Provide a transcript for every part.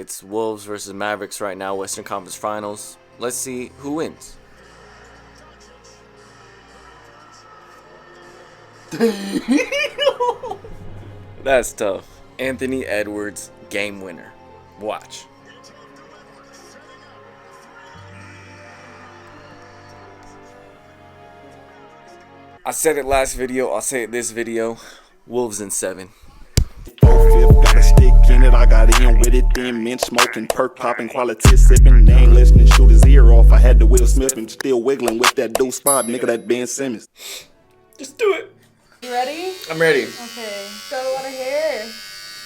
It's Wolves versus Mavericks right now, Western Conference Finals. Let's see who wins. That's tough. Anthony Edwards, game winner. Watch. I said it last video, I'll say it this video. Wolves in 7. Got a stick in it, I got in with it, thin mint smoking, perk popping, quality sipping, ain't listening, shoot his ear off. I had the Will Smith and still wiggling with that deuce spot, nigga, that Ben Simmons. Just do it. You ready? I'm ready. Okay. Got a lot of hair.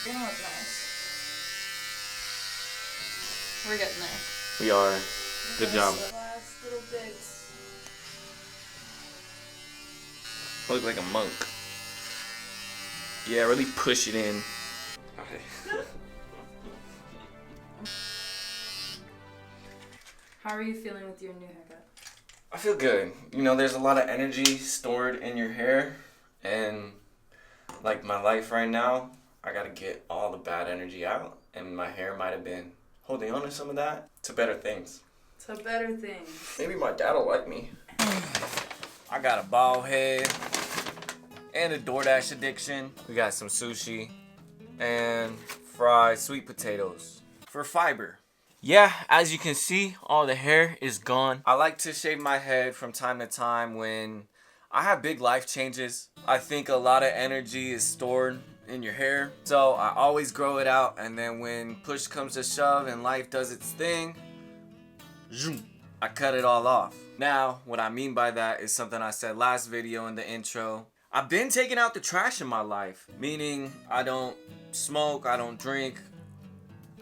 You're gonna look nice. We're getting there. We are. Good job. Last little bits. I look like a monk. Yeah, really push it in. How are you feeling with your new haircut? I feel good. You know, there's a lot of energy stored in your hair, and like my life right now, I gotta get all the bad energy out, and my hair might have been holding on to some of that to better things. To better things. Maybe my dad will like me. I got a bald head and a DoorDash addiction. We got some sushi and fried sweet potatoes for fiber. Yeah, as you can see, all the hair is gone. I like to shave my head from time to time when I have big life changes. I think a lot of energy is stored in your hair. So I always grow it out, and then when push comes to shove and life does its thing, zoom, I cut it all off. Now, what I mean by that is something I said last video in the intro. I've been taking out the trash in my life, meaning I don't smoke, I don't drink.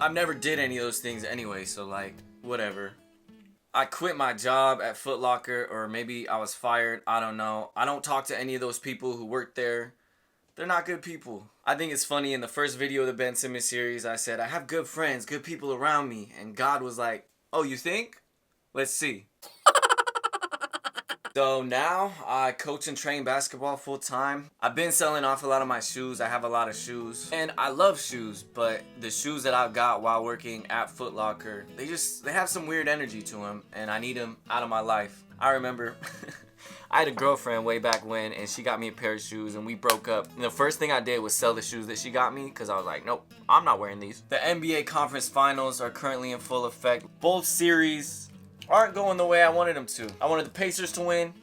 I've never did any of those things anyway, so like, whatever. I quit my job at Foot Locker, or maybe I was fired, I don't know. I don't talk to any of those people who work there. They're not good people. I think it's funny, in the first video of the Ben Simmons series, I said, I have good friends, good people around me. And God was like, oh, you think? Let's see. So now I coach and train basketball full time. I've been selling off a lot of my shoes. I have a lot of shoes. And I love shoes, but the shoes that I've got while working at Foot Locker, they have some weird energy to them, and I need them out of my life. I remember I had a girlfriend way back when, and she got me a pair of shoes, and we broke up. And the first thing I did was sell the shoes that she got me, because I was like, nope, I'm not wearing these. The NBA Conference Finals are currently in full effect. Both series aren't going the way I wanted them to. I wanted the Pacers to win,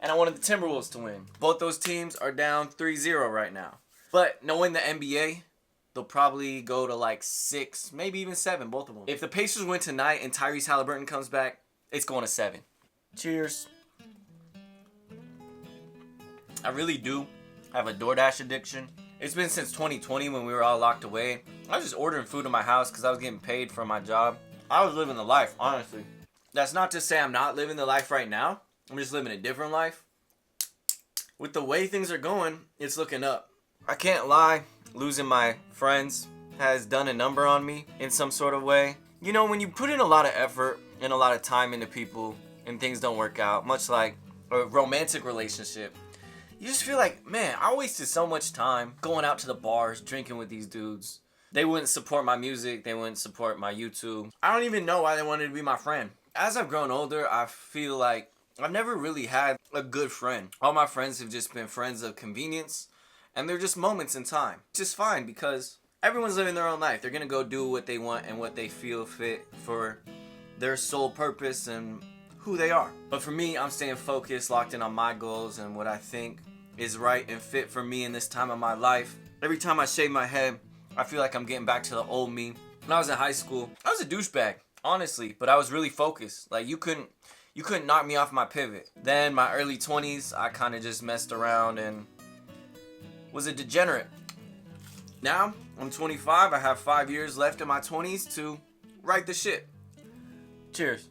and I wanted the Timberwolves to win. Both those teams are down 3-0 right now. But knowing the NBA, they'll probably go to like 6, maybe even 7, both of them. If the Pacers win tonight and Tyrese Halliburton comes back, it's going to 7. Cheers. I really do have a DoorDash addiction. It's been since 2020 when we were all locked away. I was just ordering food in my house because I was getting paid for my job. I was living the life, honestly. That's not to say I'm not living the life right now. I'm just living a different life. With the way things are going, it's looking up. I can't lie, losing my friends has done a number on me in some sort of way. You know, when you put in a lot of effort and a lot of time into people and things don't work out, much like a romantic relationship, you just feel like, man, I wasted so much time going out to the bars, drinking with these dudes. They wouldn't support my music, they wouldn't support my YouTube. I don't even know why they wanted to be my friend. As I've grown older, I feel like I've never really had a good friend. All my friends have just been friends of convenience, and they're just moments in time. It's just fine because everyone's living their own life. They're gonna go do what they want and what they feel fit for their sole purpose and who they are. But for me, I'm staying focused, locked in on my goals and what I think is right and fit for me in this time of my life. Every time I shave my head, I feel like I'm getting back to the old me. When I was in high school, I was a douchebag, honestly, but I was really focused. Like, you couldn't knock me off my pivot. Then my early 20s, I kind of just messed around and was a degenerate. Now, I'm 25, I have 5 years left in my 20s to right the shit. Cheers.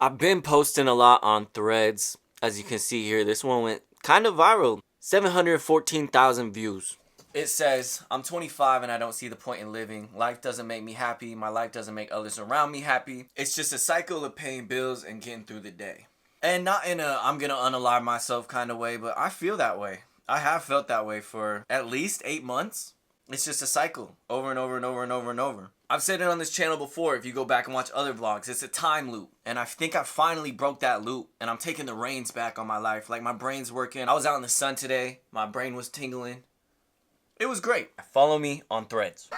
I've been posting a lot on Threads. As you can see here, this one went kind of viral. 714,000 views. It says, I'm 25 and I don't see the point in living. Life doesn't make me happy. My life doesn't make others around me happy. It's just a cycle of paying bills and getting through the day. And not in a I'm gonna unalive myself kind of way, but I feel that way. I have felt that way for at least 8 months. It's just a cycle over and over and over and over and over. I've said it on this channel before. If you go back and watch other vlogs, it's a time loop. And I think I finally broke that loop and I'm taking the reins back on my life. Like my brain's working. I was out in the sun today. My brain was tingling. It was great. Follow me on Threads.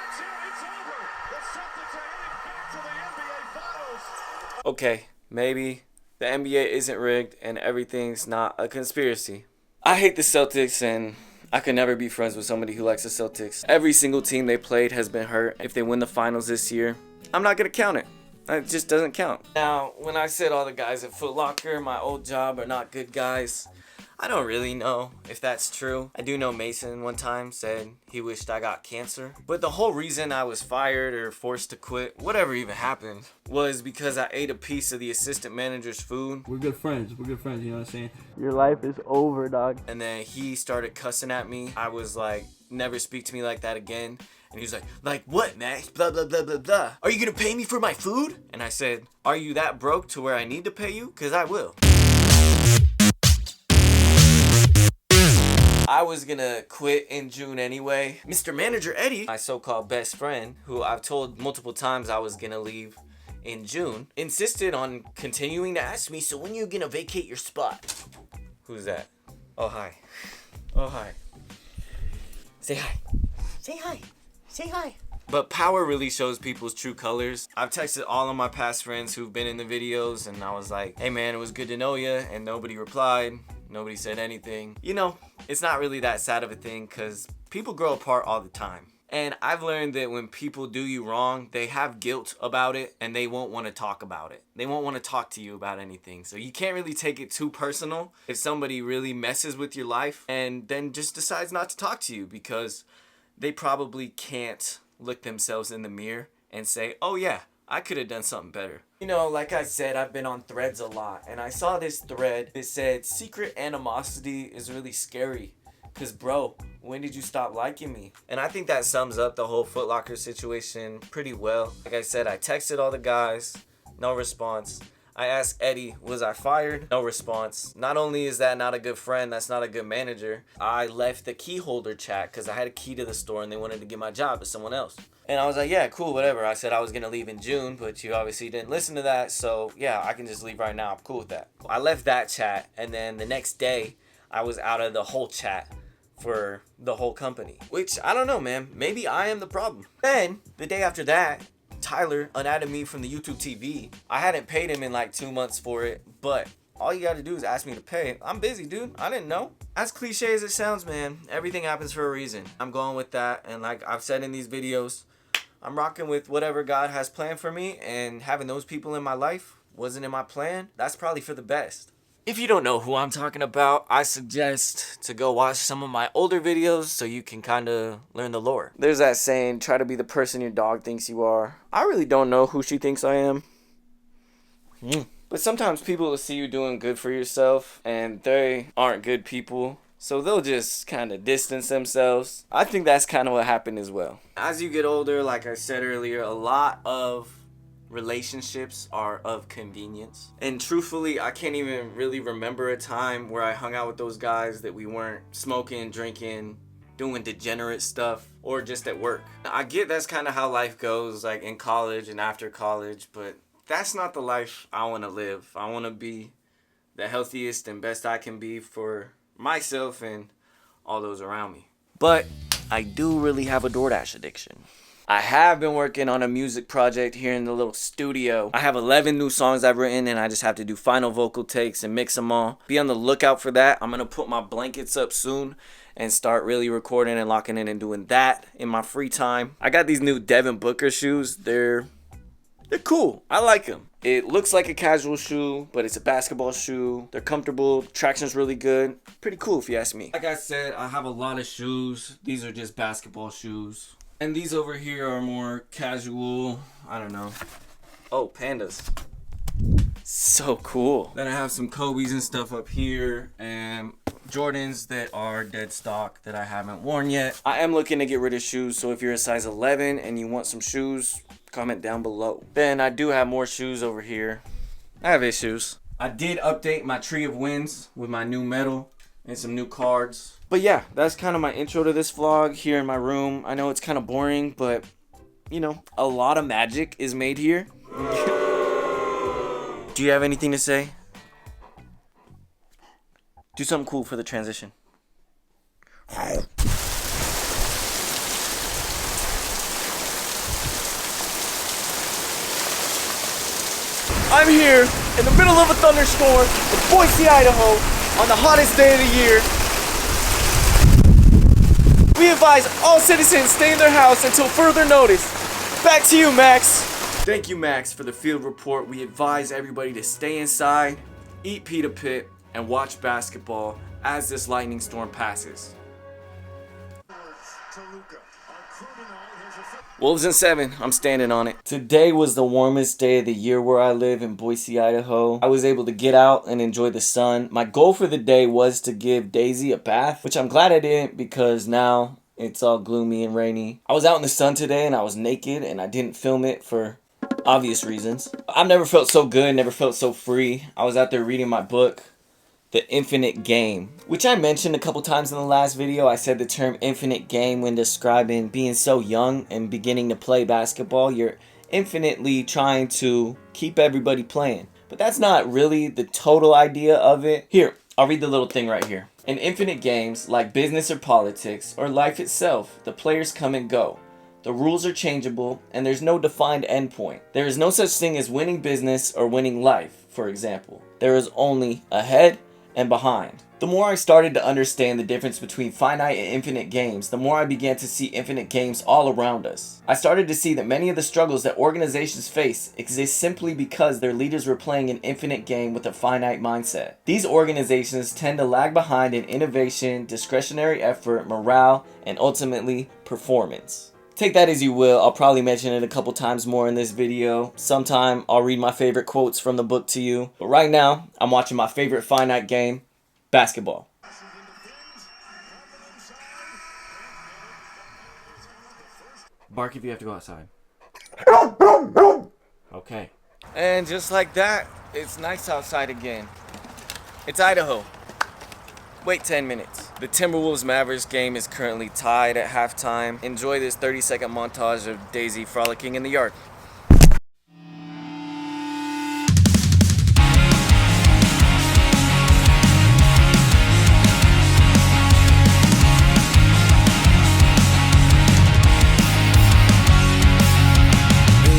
Okay, maybe the NBA isn't rigged and everything's not a conspiracy. I hate the Celtics and I could never be friends with somebody who likes the Celtics. Every single team they played has been hurt. If they win the finals this year, I'm not going to count it. It just doesn't count. Now, when I said all the guys at Foot Locker, my old job, are not good guys, I don't really know if that's true. I do know Mason one time said he wished I got cancer. But the whole reason I was fired or forced to quit, whatever even happened, was because I ate a piece of the assistant manager's food. We're good friends. We're good friends, you know what I'm saying? Your life is over, dog. And then he started cussing at me. I was like, never speak to me like that again. And he was like what, Max? Blah, blah, blah, blah, blah. Are you gonna pay me for my food? And I said, are you that broke to where I need to pay you? Cause I will. I was gonna quit in June anyway. Mr. Manager Eddie, my so-called best friend, who I've told multiple times I was gonna leave in June, insisted on continuing to ask me, so when you gonna vacate your spot? Who's that? Oh, hi. Oh, hi. Say hi. Say hi. Say hi. But power really shows people's true colors. I've texted all of my past friends who've been in the videos and I was like, hey man, it was good to know you, and nobody replied. Nobody said anything. You know, it's not really that sad of a thing because people grow apart all the time. And I've learned that when people do you wrong, they have guilt about it and they won't want to talk about it. They won't want to talk to you about anything. So you can't really take it too personal if somebody really messes with your life and then just decides not to talk to you because they probably can't look themselves in the mirror and say, oh yeah, I could have done something better. You know, like I said, I've been on Threads a lot, and I saw this thread that said, secret animosity is really scary. Cause bro, when did you stop liking me? And I think that sums up the whole Foot Locker situation pretty well. Like I said, I texted all the guys, no response. I asked Eddie, was I fired? No response. Not only is that not a good friend, that's not a good manager, I left the key holder chat because I had a key to the store and they wanted to give my job to someone else. And I was like, yeah, cool, whatever. I said I was going to leave in June, but you obviously didn't listen to that. So yeah, I can just leave right now. I'm cool with that. I left that chat, and then the next day I was out of the whole chat for the whole company. Which, I don't know, man. Maybe I am the problem. Then, the day after that, Tyler unadded me from the YouTube TV. I hadn't paid him in like 2 months for it, but all you gotta do is ask me to pay. I'm busy, dude. I didn't know. As cliche as it sounds, man, everything happens for a reason. I'm going with that, and like I've said in these videos, I'm rocking with whatever God has planned for me, and having those people in my life wasn't in my plan. That's probably for the best. If you don't know who I'm talking about, I suggest to go watch some of my older videos so you can kind of learn the lore. There's that saying, try to be the person your dog thinks you are. I really don't know who she thinks I am. But sometimes people will see you doing good for yourself and they aren't good people. So they'll just kind of distance themselves. I think that's kind of what happened as well. As you get older, like I said earlier, a lot of relationships are of convenience. And truthfully, I can't even really remember a time where I hung out with those guys that we weren't smoking, drinking, doing degenerate stuff, or just at work. I get that's kind of how life goes, like in college and after college, but that's not the life I want to live. I want to be the healthiest and best I can be for myself and all those around me. But I do really have a DoorDash addiction. I have been working on a music project here in the little studio. I have 11 new songs I've written and I just have to do final vocal takes and mix them all. Be on the lookout for that. I'm going to put my blankets up soon and start really recording and locking in and doing that in my free time. I got these new Devin Booker shoes. They're cool. I like them. It looks like a casual shoe, but it's a basketball shoe. They're comfortable. Traction's really good. Pretty cool if you ask me. Like I said, I have a lot of shoes. These are just basketball shoes. And these over here are more casual. I don't know. Oh, pandas. So cool. Then I have some Kobe's and stuff up here. And Jordans that are dead stock that I haven't worn yet. I am looking to get rid of shoes. So if you're a size 11 and you want some shoes, comment down below. Then I do have more shoes over here. I have issues. I did update my tree of wins with my new medal. and some new cards. But yeah, that's kind of my intro to this vlog here in my room. I know it's kind of boring, but you know, a lot of magic is made here. Do you have anything to say? Do something cool for the transition. I'm here in the middle of a thunderstorm in Boise, Idaho, on the hottest day of the year. We advise all citizens stay in their house until further notice. Back to you, Max. Thank you, Max, for the field report. We advise everybody to stay inside, eat pita pit, and watch basketball as this lightning storm passes. Wolves in 7, I'm standing on it. Today was the warmest day of the year where I live in Boise, Idaho. I was able to get out and enjoy the sun. My goal for the day was to give Daisy a bath, which I'm glad I didn't because now it's all gloomy and rainy. I was out in the sun today and I was naked and I didn't film it for obvious reasons. I've never felt so good, never felt so free. I was out there reading my book, The Infinite Game, which I mentioned a couple times in the last video. I said the term infinite game when describing being so young and beginning to play basketball. You're infinitely trying to keep everybody playing. But that's not really the total idea of it. Here, I'll read the little thing right here. In infinite games, like business or politics, or life itself, the players come and go. The rules are changeable, and there's no defined endpoint. There is no such thing as winning business or winning life, for example. There is only ahead and behind. The more I started to understand the difference between finite and infinite games, the more I began to see infinite games all around us. I started to see that many of the struggles that organizations face exist simply because their leaders were playing an infinite game with a finite mindset. These organizations tend to lag behind in innovation, discretionary effort, morale, and ultimately performance. Take that as you will. I'll probably mention it a couple times more in this video. Sometime I'll read my favorite quotes from the book to you. But right now, I'm watching my favorite finite game, basketball. Bark if you have to go outside. Okay. And just like that, it's nice outside again. It's Idaho. Wait 10 minutes. The Timberwolves Mavericks game is currently tied at halftime. Enjoy this 30-second montage of Daisy frolicking in the yard.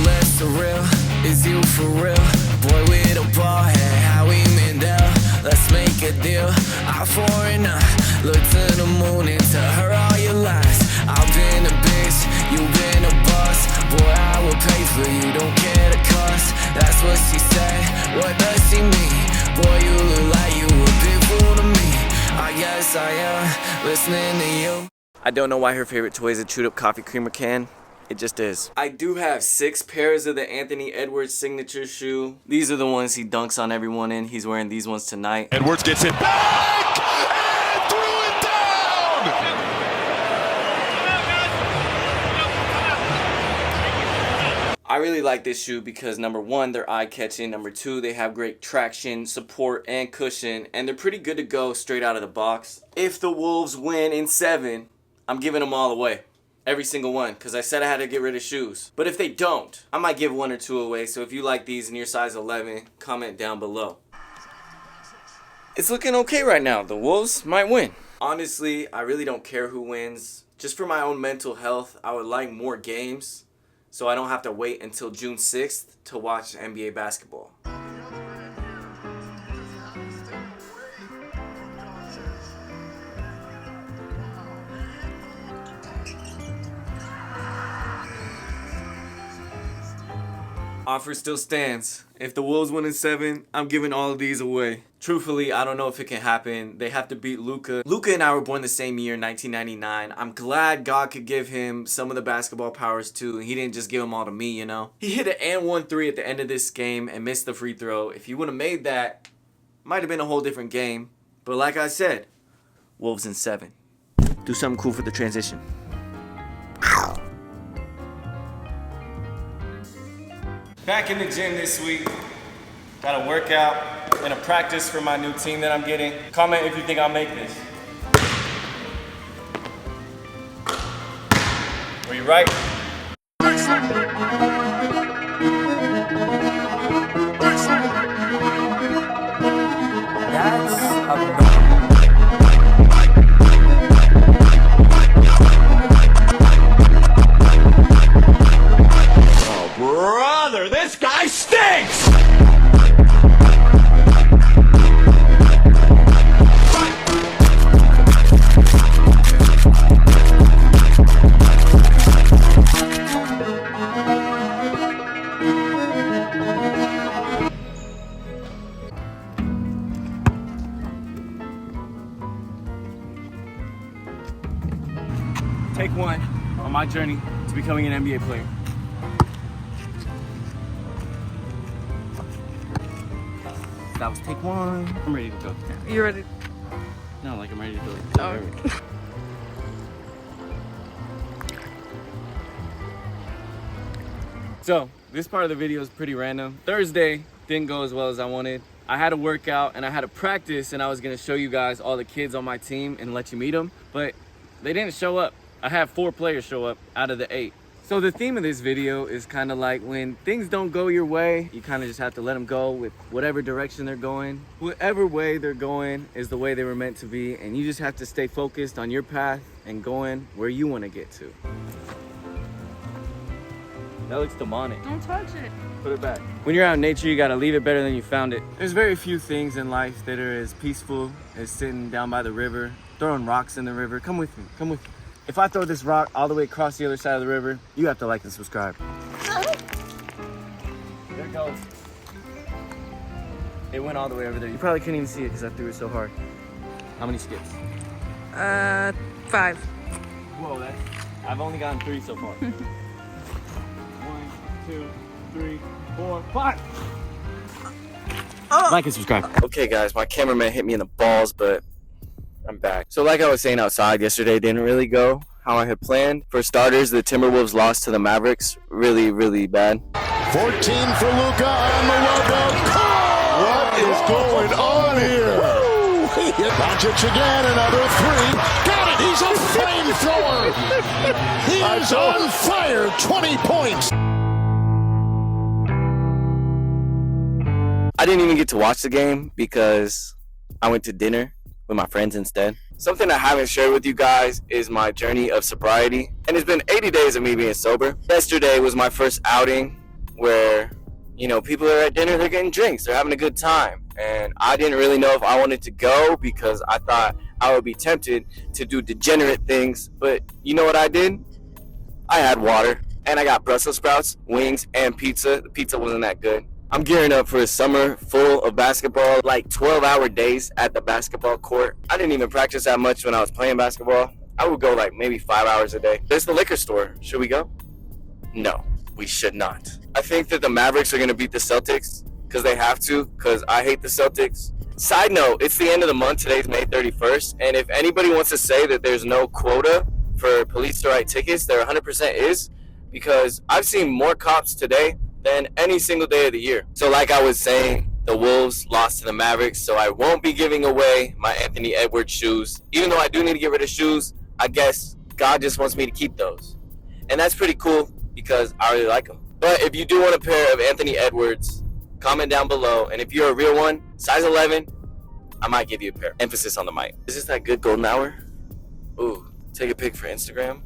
Less surreal, is you for real? Boy with a ball head, how we Mandel. Let's make a deal. I foreign, look to the moon and tell her all your lies. I've been a bitch, you've been a boss. Boy, I will pay for you, don't care the cost. That's what she said, what does she mean? Boy, you look like you a big fool to me. I guess I am listening to you. I don't know why her favorite toy is a chewed up coffee creamer can. It just is. I do have 6 pairs of the Anthony Edwards signature shoe. These are the ones he dunks on everyone in. He's wearing these ones tonight. Edwards gets it back and threw it down. I really like this shoe because number 1, they're eye-catching. Number 2, they have great traction, support, and cushion. And they're pretty good to go straight out of the box. If the Wolves win in 7, I'm giving them all away. Every single one, because I said I had to get rid of shoes. But if they don't, I might give 1 or 2 away. So if you like these and you're size 11, comment down below. It's looking okay right now. The Wolves might win. Honestly, I really don't care who wins. Just for my own mental health, I would like more games so I don't have to wait until June 6th to watch NBA basketball. Offer still stands. If the Wolves win in 7, I'm giving all of these away. Truthfully, I don't know if it can happen. They have to beat Luka. Luka and I were born the same year, 1999. I'm glad God could give him some of the basketball powers too. He didn't just give them all to me, you know. He hit an and 1 3 at the end of this game and missed the free throw. If he would have made that, might have been a whole different game. But like I said, Wolves in 7. Do something cool for the transition. Back in the gym this week. Got a workout. and a practice for my new team that I'm getting. Comment if you think I'll make this. Were you right? Brother, this guy stinks! Take one on my journey to becoming an NBA player. That was take one. I'm ready to go. You ready? No, like I'm ready to go. Oh. So, this part of the video is pretty random. Thursday didn't go as well as I wanted. I had a workout and I had a practice and I was gonna show you guys all the kids on my team and let you meet them, but they didn't show up. I had 4 players show up out of the 8. So the theme of this video is kind of like when things don't go your way, you kind of just have to let them go with whatever direction they're going. Whatever way they're going is the way they were meant to be, and you just have to stay focused on your path and going where you want to get to. That looks demonic. Don't touch it. Put it back. When you're out in nature, you gotta leave it better than you found it. There's very few things in life that are as peaceful as sitting down by the river, throwing rocks in the river. Come with me, come with me. If I throw this rock all the way across the other side of the river, you have to like and subscribe. There it goes. It went all the way over there. You probably couldn't even see it because I threw it so hard. How many skips? 5. Whoa, I've only gotten 3 so far. 1, 2, 3, 4, 5. Like and subscribe. Okay guys, my cameraman hit me in the balls, but I'm back. So like I was saying outside, yesterday didn't really go how I had planned. For starters, the Timberwolves lost to the Mavericks really, really bad. 14 for Luka on the logo. What is going on here? Doncic again, another 3. Got it, he's a flamethrower. He is on fire, 20 points. I didn't even get to watch the game because I went to dinner with my friends instead. Something I haven't shared with you guys is my journey of sobriety. And it's been 80 days of me being sober. Yesterday was my first outing where, you know, people are at dinner, they're getting drinks, they're having a good time. And I didn't really know if I wanted to go because I thought I would be tempted to do degenerate things. But you know what I did? I had water and I got Brussels sprouts, wings, and pizza. The pizza wasn't that good. I'm gearing up for a summer full of basketball, like 12-hour days at the basketball court. I didn't even practice that much when I was playing basketball. I would go like maybe 5 hours a day. There's the liquor store. Should we go? No, we should not. I think that the Mavericks are going to beat the Celtics because they have to, because I hate the Celtics. Side note, it's the end of the month. Today's May 31st. And if anybody wants to say that there's no quota for police to write tickets, there 100% is, because I've seen more cops today than any single day of the year. So like I was saying, the Wolves lost to the Mavericks, so I won't be giving away my Anthony Edwards shoes. Even though I do need to get rid of shoes, I guess God just wants me to keep those. And that's pretty cool because I really like them. But if you do want a pair of Anthony Edwards, comment down below. And if you're a real one, size 11, I might give you a pair. Emphasis on the mic. Is this that good golden hour? Ooh, take a pic for Instagram.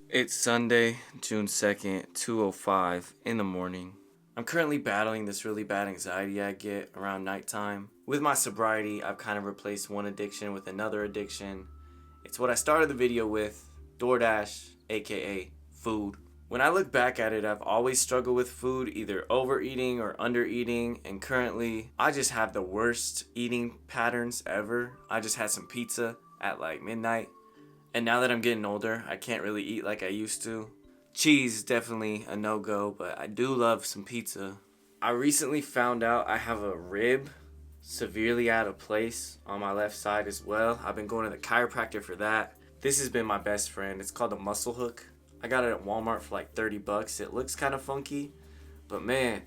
It's Sunday, June 2nd, 2:05 in the morning. I'm currently battling this really bad anxiety I get around nighttime. With my sobriety, I've kind of replaced one addiction with another addiction. It's what I started the video with, DoorDash, aka food. When I look back at it, I've always struggled with food, either overeating or undereating, and currently, I just have the worst eating patterns ever. I just had some pizza at like midnight. And now that I'm getting older, I can't really eat like I used to. Cheese is definitely a no-go, but I do love some pizza. I recently found out I have a rib severely out of place on my left side as well. I've been going to the chiropractor for that. This has been my best friend. It's called a muscle hook. I got it at Walmart for like 30 bucks. It looks kind of funky, but man,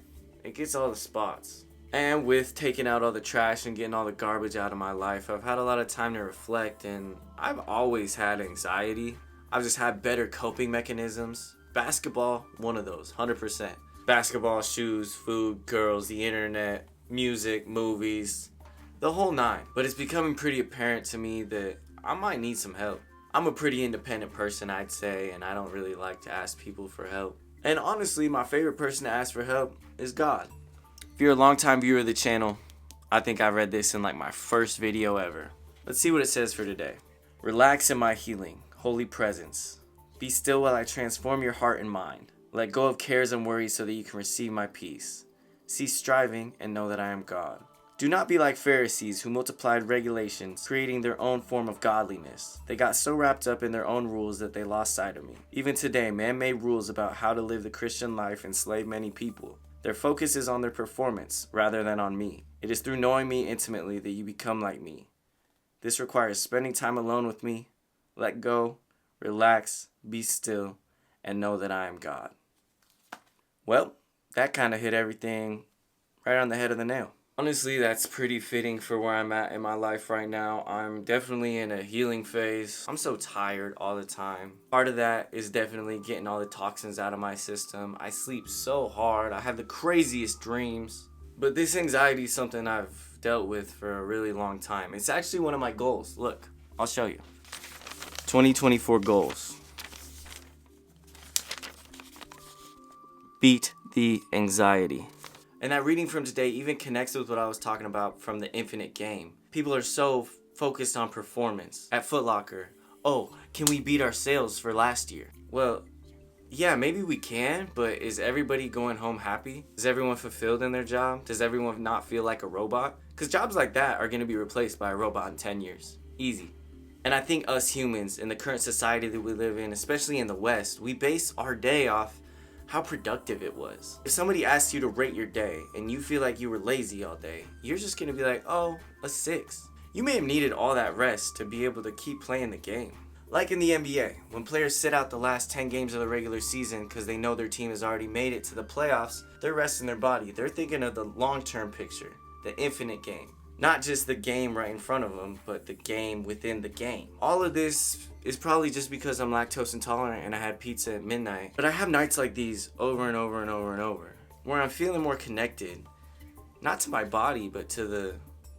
it gets all the spots. And with taking out all the trash and getting all the garbage out of my life, I've had a lot of time to reflect, and I've always had anxiety. I've just had better coping mechanisms. Basketball, one of those, 100%. Basketball, shoes, food, girls, the internet, music, movies, the whole nine. But it's becoming pretty apparent to me that I might need some help. I'm a pretty independent person, I'd say, and I don't really like to ask people for help. And honestly, my favorite person to ask for help is God. If you're a longtime viewer of the channel, I think I read this in like my first video ever. Let's see what it says for today. Relax in my healing, holy presence. Be still while I transform your heart and mind. Let go of cares and worries so that you can receive my peace. Cease striving and know that I am God. Do not be like Pharisees who multiplied regulations, creating their own form of godliness. They got so wrapped up in their own rules that they lost sight of me. Even today, man made rules about how to live the Christian life enslave many people. Their focus is on their performance rather than on me. It is through knowing me intimately that you become like me. This requires spending time alone with me. Let go, relax, be still, and know that I am God. Well, that kind of hit everything right on the head of the nail. Honestly, that's pretty fitting for where I'm at in my life right now. I'm definitely in a healing phase. I'm so tired all the time. Part of that is definitely getting all the toxins out of my system. I sleep so hard. I have the craziest dreams. But this anxiety is something I've dealt with for a really long time. It's actually one of my goals. Look, I'll show you. 2024 goals. Beat the anxiety. And that reading from today even connects with what I was talking about from the infinite game. People are so focused on performance. At Foot Locker, oh, can we beat our sales for last year? Well, yeah, maybe we can, but is everybody going home happy? Is everyone fulfilled in their job? Does everyone not feel like a robot? Because jobs like that are going to be replaced by a robot in 10 years. Easy. And I think us humans in the current society that we live in, especially in the West, we base our day off how productive it was. If somebody asks you to rate your day and you feel like you were lazy all day, you're just gonna be like, oh, a 6. You may have needed all that rest to be able to keep playing the game. Like in the NBA, when players sit out the last 10 games of the regular season because they know their team has already made it to the playoffs, they're resting their body. They're thinking of the long-term picture, the infinite game. Not just the game right in front of them, but the game within the game. All of this is probably just because I'm lactose intolerant and I had pizza at midnight. But I have nights like these over and over and over and over, where I'm feeling more connected, not to my body, but to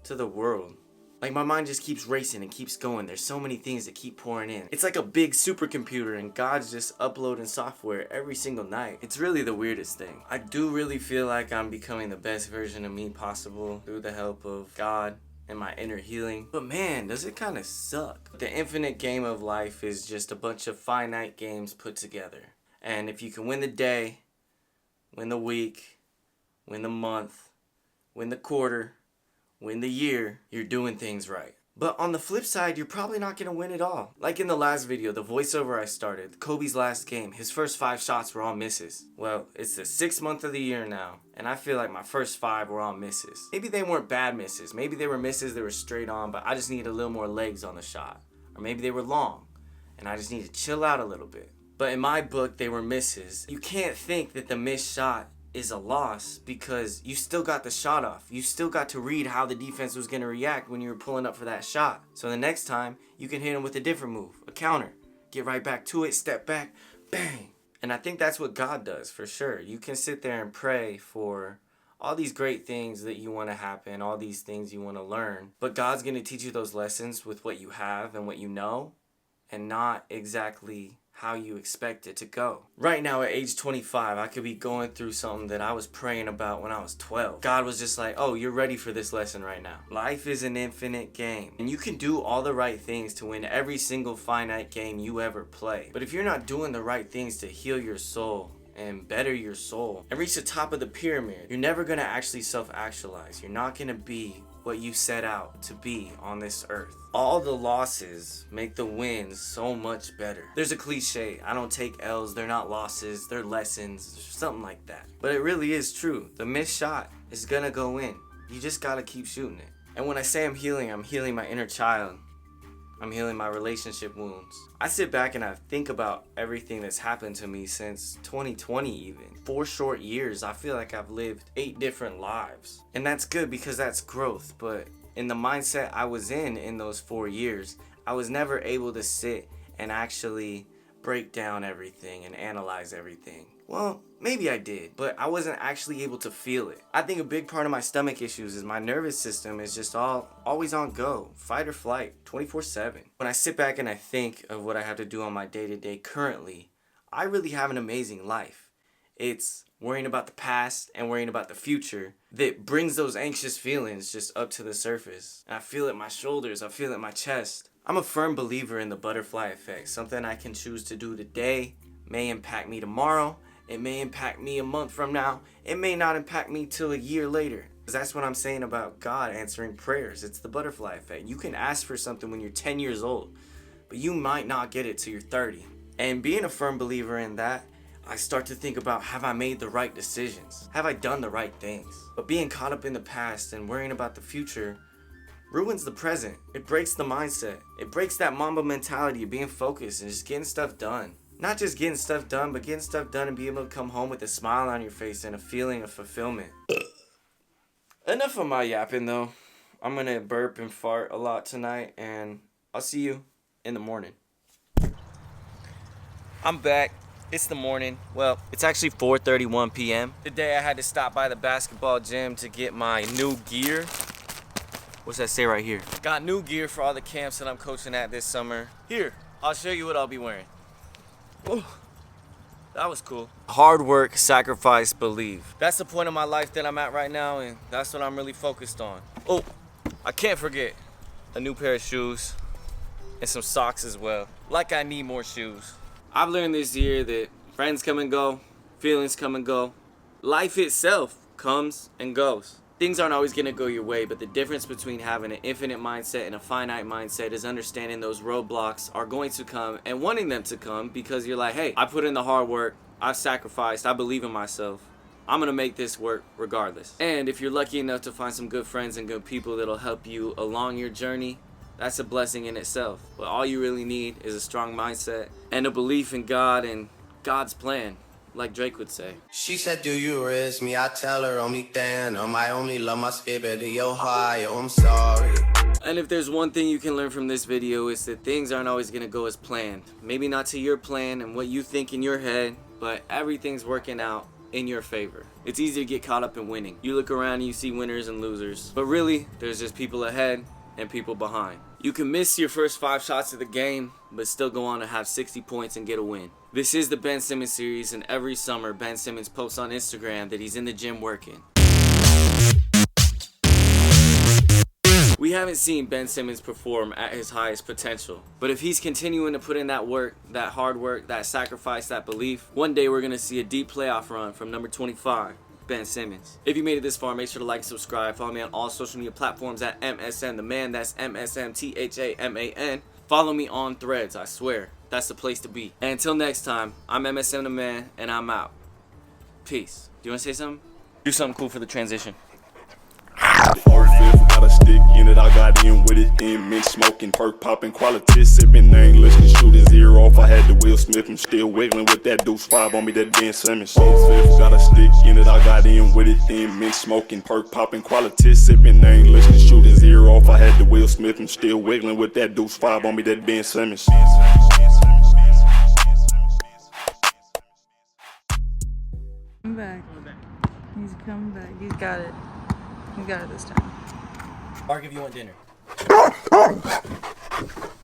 the world. Like my mind just keeps racing and keeps going. There's so many things that keep pouring in. It's like a big supercomputer and God's just uploading software every single night. It's really the weirdest thing. I do really feel like I'm becoming the best version of me possible through the help of God and my inner healing. But man, does it kind of suck. The infinite game of life is just a bunch of finite games put together. And if you can win the day, win the week, win the month, win the quarter, win the year, you're doing things right. But on the flip side, you're probably not going to win it all. Like in the last video, the voiceover I started, Kobe's last game, his first 5 shots were all misses. Well, it's the 6th month of the year now, and I feel like my first 5 were all misses. Maybe they weren't bad misses. Maybe they were misses that were straight on, but I just needed a little more legs on the shot. Or maybe they were long, and I just needed to chill out a little bit. But in my book, they were misses. You can't think that the missed shot is a loss because you still got the shot off. You still got to read how the defense was going to react when you were pulling up for that shot. So the next time, you can hit them with a different move, a counter. Get right back to it, step back, bang. And I think that's what God does for sure. You can sit there and pray for all these great things that you want to happen, all these things you want to learn. But God's going to teach you those lessons with what you have and what you know, and not exactly how you expect it to go. Right now at age 25, I could be going through something that I was praying about when I was 12. God was just like, oh, you're ready for this lesson right now. Life is an infinite game, and you can do all the right things to win every single finite game you ever play. But if you're not doing the right things to heal your soul and better your soul and reach the top of the pyramid, you're never gonna actually self-actualize. You're not gonna be what you set out to be on this earth. All the losses make the wins so much better. There's a cliche, I don't take L's, they're not losses, they're lessons, something like that. But it really is true. The missed shot is gonna go in. You just gotta keep shooting it. And when I say I'm healing my inner child. I'm healing my relationship wounds. I sit back and I think about everything that's happened to me since 2020 even. 4 short years, I feel like I've lived 8 different lives. And that's good because that's growth, but in the mindset I was in those 4 years, I was never able to sit and actually break down everything and analyze everything. Well, maybe I did, but I wasn't actually able to feel it. I think a big part of my stomach issues is my nervous system is just always on go, fight or flight, 24/7. When I sit back and I think of what I have to do on my day-to-day currently, I really have an amazing life. It's worrying about the past and worrying about the future that brings those anxious feelings just up to the surface. And I feel it in my shoulders, I feel it in my chest. I'm a firm believer in the butterfly effect. Something I can choose to do today may impact me tomorrow. It may impact me a month from now. It may not impact me till a year later. Because that's what I'm saying about God answering prayers. It's the butterfly effect. You can ask for something when you're 10 years old, but you might not get it till you're 30. And being a firm believer in that, I start to think about, have I made the right decisions? Have I done the right things? But being caught up in the past and worrying about the future ruins the present. It breaks the mindset. It breaks that Mamba mentality of being focused and just getting stuff done. Not just getting stuff done, but getting stuff done and being able to come home with a smile on your face and a feeling of fulfillment. Enough of my yapping though. I'm gonna burp and fart a lot tonight, and I'll see you in the morning. I'm back. It's the morning. Well, it's actually 4:31 p.m. Today I had to stop by the basketball gym to get my new gear. What's that say right here? Got new gear for all the camps that I'm coaching at this summer. Here, I'll show you what I'll be wearing. Oh, that was cool. Hard work, sacrifice, believe. That's the point of my life that I'm at right now, and that's what I'm really focused on. Oh, I can't forget a new pair of shoes and some socks as well. Like I need more shoes. I've learned this year that friends come and go, feelings come and go. Life itself comes and goes. Things aren't always gonna go your way, but the difference between having an infinite mindset and a finite mindset is understanding those roadblocks are going to come and wanting them to come because you're like, hey, I put in the hard work, I've sacrificed, I believe in myself. I'm gonna make this work regardless. And if you're lucky enough to find some good friends and good people that'll help you along your journey, that's a blessing in itself. But all you really need is a strong mindset and a belief in God and God's plan. Like Drake would say. She said, do you risk me? I tell her only then. I only love my spirit to your high. Oh, I'm sorry. And if there's one thing you can learn from this video, it's that things aren't always gonna go as planned. Maybe not to your plan and what you think in your head, but everything's working out in your favor. It's easy to get caught up in winning. You look around and you see winners and losers. But really, there's just people ahead and people behind. You can miss your first 5 shots of the game, but still go on to have 60 points and get a win. This is the Ben Simmons series, and every summer Ben Simmons posts on Instagram that he's in the gym working. We haven't seen Ben Simmons perform at his highest potential, but if he's continuing to put in that work, that hard work, that sacrifice, that belief, one day we're going to see a deep playoff run from number 25. Ben Simmons. If you made it this far, make sure to like and subscribe. Follow me on all social media platforms at MSM THA MAN. That's MSM THA MAN. Follow me on Threads. I swear, that's the place to be. And until next time, I'm MSM THA MAN, and I'm out. Peace. Do you want to say something? Do something cool for the transition. Got a stick in it, I got in with it, then mint smoking, perk popping, quality sipping, ain't listening, shoot his ear off. I had the Will Smith, I'm still wiggling with that deuce 5 on me, that Ben Simmons. Got a stick in it, I got in with it, then mint smoking, perk popping, quality sipping, ain't listening, shoot his ear off. I had the Will Smith, I'm still wiggling with that deuce 5 on me, that Ben Simmons. Come back. He's coming back. He's got it. He got it this time. Bark if you want dinner.